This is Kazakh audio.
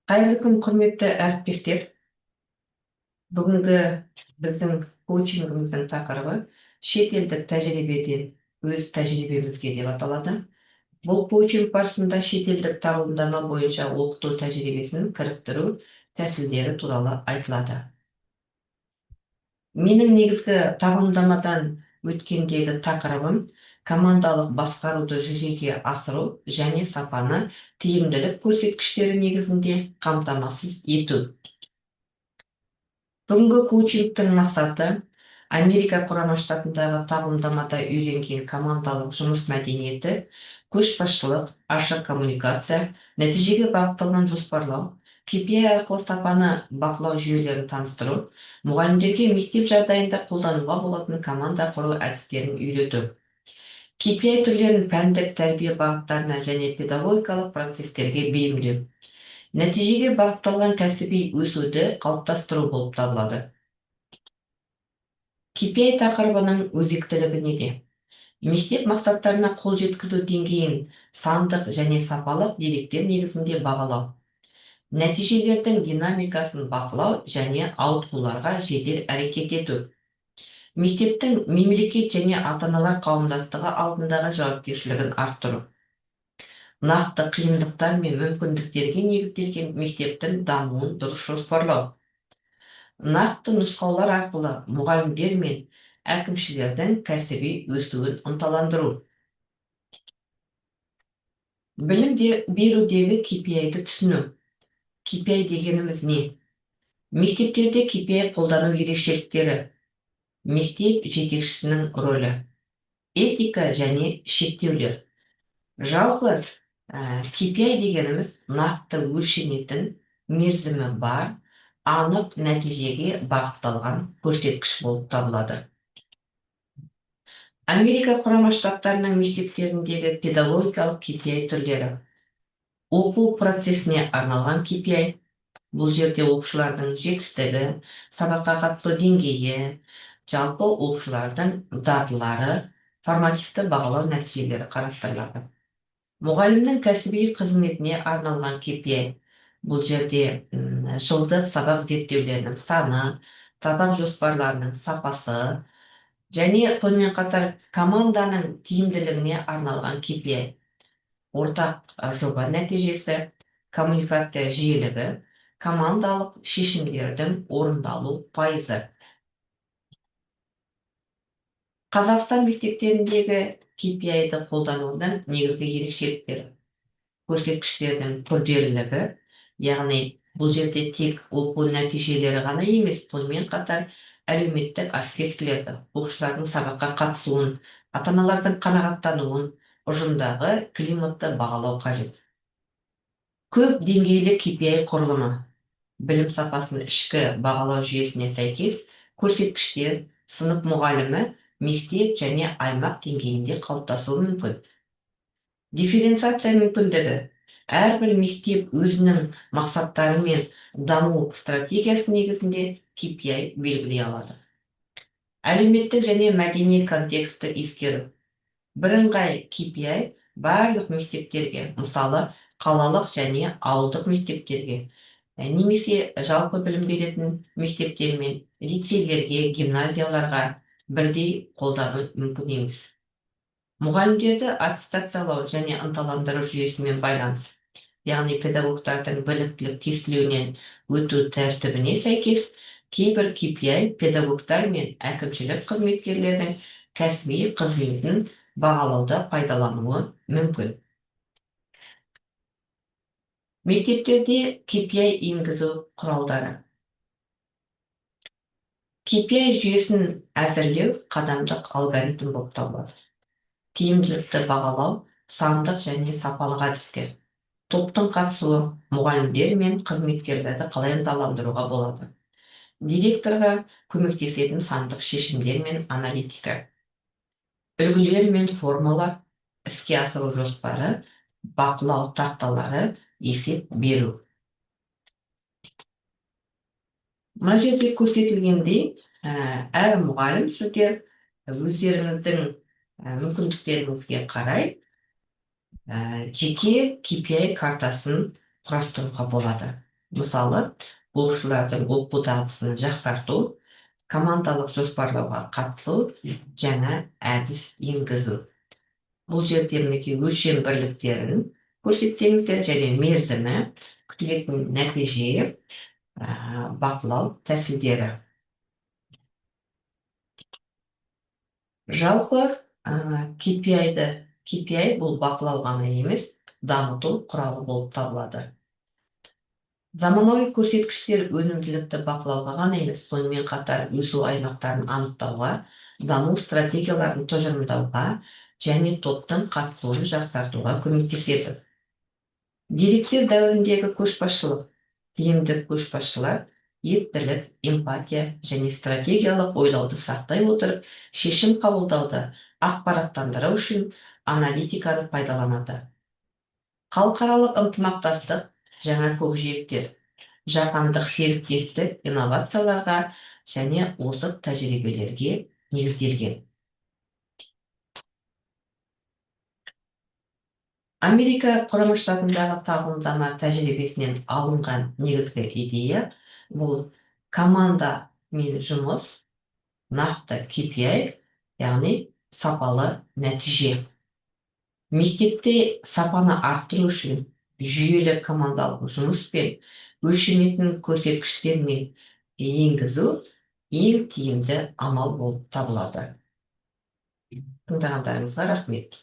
Қайырлы күн, құрметті әріптестер. Бүгінгі біздің коучингіміздің тақырыбы шетелдік тәжірибеден өз тәжірибемізге деп аталады. Бұл коучинг барысында шетелдік тағылымдама бойынша оқыту тәжірибесін кіріктіру тәсілдері туралы айтылады. Менің негізгі тағылымдамадан өткендегі тақырыбым командалық басқаруды жүзеге асыру және сапаны тиімділік көрсеткіштері негізінде қамтамасыз ету. Бүгінгі коучингтің мақсаты Америка құрама штатындағы тағылымдамада үйренген командалық жұмыс мәдениеті, көшбасшылық, ашық коммуникация, нәтижеге бағытталған жоспарлау, KPI арқылы сапаны бақылау жүйелерін таныстыру, мұғалімдерге мектеп жағдайында қолдануға болатын команда құру әдістерін үйрету. KPI түрлерін пәндік тәрбие бағыттарына және педагогикалық процестерге бейімдеу. Нәтижеге бағытталған кәсіби өсуді қалыптастыру болып табылады. KPI тақырыбының өзектілігі неде? Мектеп мақсаттарына қол жеткізу деңгейін сандық және сапалық деректер негізінде бағалау. Нәтижелердің динамикасын бақылау және ауытқуларға жедел әрекет ету. Мектептің мемлекет және ата-аналар қауымдастығы алдындағы жауапкершілігін арттыру. Нақты қиындықтар мен мүмкіндіктерге негізделген мектептің дамуын дұрыс жоспарлау. Нақты нұсқаулар арқылы мұғалімдер мен әкімшілердің кәсіби өсуін ынталандыру. Білім берудегі KPI-ді түсіну. KPI дегеніміз не? Мектептерде KPI қолдану ерекшеліктері. Мектеп жетекшісінің рөлі. Этика және шектеулер. Жалпы KPI дегеніміз нақты өлшенетін, мерзімі бар, анық нәтижеге бағытталған көрсеткіш болып табылады. Америка құрама штаттарының мектептеріндегі педагогикалық KPI түрлері. Оқу процесіне арналған KPI. Бұл жерде оқушылардың жетістігі, сабаққа қатысу деңгейі, жалпы оқушылардың дағдылары, формативті бағалау нәтижелері қарастырылады. Мұғалімнің кәсіби қызметіне арналған KPI. Бұл жерде жылдық сабақ зерттеулерінің саны, сабақ жоспарларының сапасы және сонымен қатар команданың тиімділігіне арналған KPI. Ортақ жоба нәтижесі, коммуникация жиілігі, командалық шешімдердің орындалу пайызы. Қазақстан мектептеріндегі KPI-ді қолданудың негізгі ерекшеліктері. Көрсеткіштердің күрделілігі, яғни бұл жерде тек оқу нәтижелері ғана емес, сонымен қатар әлеуметтік аспектілерді, оқушылардың сабаққа қатысуын, ата-аналардың қанағаттануын, ұжымдағы климатты бағалау қажет. Көп деңгейлі KPI құрылымы. Білім сапасын ішкі бағалау жүйесіне сәйкес көрсеткіштер сынып мұғалімі, мектеп және аймақ деңгейінде қалыптасуы мүмкін. Дифференциация мүмкіндігі. Әрбір мектеп өзінің мақсаттары мен даму стратегиясы негізінде KPI белгілей алады. Әлеуметтік және мәдени контексті ескеру. Бірыңғай KPI барлық мектептерге, мысалы қалалық және ауылдық мектептерге, немесе жалпы білім беретін мектептер мен лицейлерге, гимназияларға бірдей қолдану мүмкін емес. Мұғалімдерді аттестациялау және ынталандыру жүйесімен байланыс. Яғни педагогтардың біліктілік тестілеуінен өту тәртібіне сәйкес кейбір KPI педагогтар мен әкімшілік қызметкерлердің кәсіби қызметін бағалауда пайдалануы мүмкін. Мектептерде KPI енгізу құралдары. KPI жүйесін әзірлеу қадамдық алгоритм болып табылады. Тиімділікті бағалау, сандық және сапалық әдістер. Топтың қатысуы, мұғалімдер мен қызметкерлерді қалай ынталандыруға болады. Директорға көмектесетін сандық шешімдер мен аналитика. Үлгілер мен формулар, іске асыру жоспары, бақылау тақталары, есеп беру. Мына жерде көрсетілгендей, әр мұғалім сіздер өздеріңіздің мүмкіндіктеріңізге қарай жеке KPI картасын құрастыруға болады. Мысалы, оқушылардың оқу дағдысын жақсарту, командалық жоспарлауға қатысу, жаңа әдіс енгізу. Бұл жерде мінекей өлшем бірліктерін көрсетсеңіздер және мерзімі, күтілетін нәтиже, бақылау тәсілдері. Жалпы KPI бұл бақылау ғана емес, дамыту құралы болып табылады. Заманауи көрсеткіштер өнімділікті бақылауға ғана емес, сонымен қатар өсу аймақтарын анықтауға, даму стратегияларын тұжырымдауға және топтың қатысуын жақсартуға көмектеседі. Деректер дәуіріндегі көшбасшылық, тиімді көшбасшылар ептілік, эмпатия және стратегиялық ойлауды сақтай отырып, шешім қабылдауды ақпараттандыру үшін аналитиканы пайдаланады. Халықаралық ынтымақтастық, жаңа көкжиектер, жаһандық серіктестік инновацияларға және озық тәжірибелерге негізделген. Америка Құрама Штатындағы тағылымдама тәжірибесінен алынған негізгі идея бұл команда мен жұмыс, нақты KPI, яғни сапалы нәтиже. Мектепте сапаны арттыру үшін жүйелі командалық жұмыс пен өлшенетін көрсеткіштермен енгізу ең тиімді амал болып табылады. Тыңдағандарыңызға рахмет.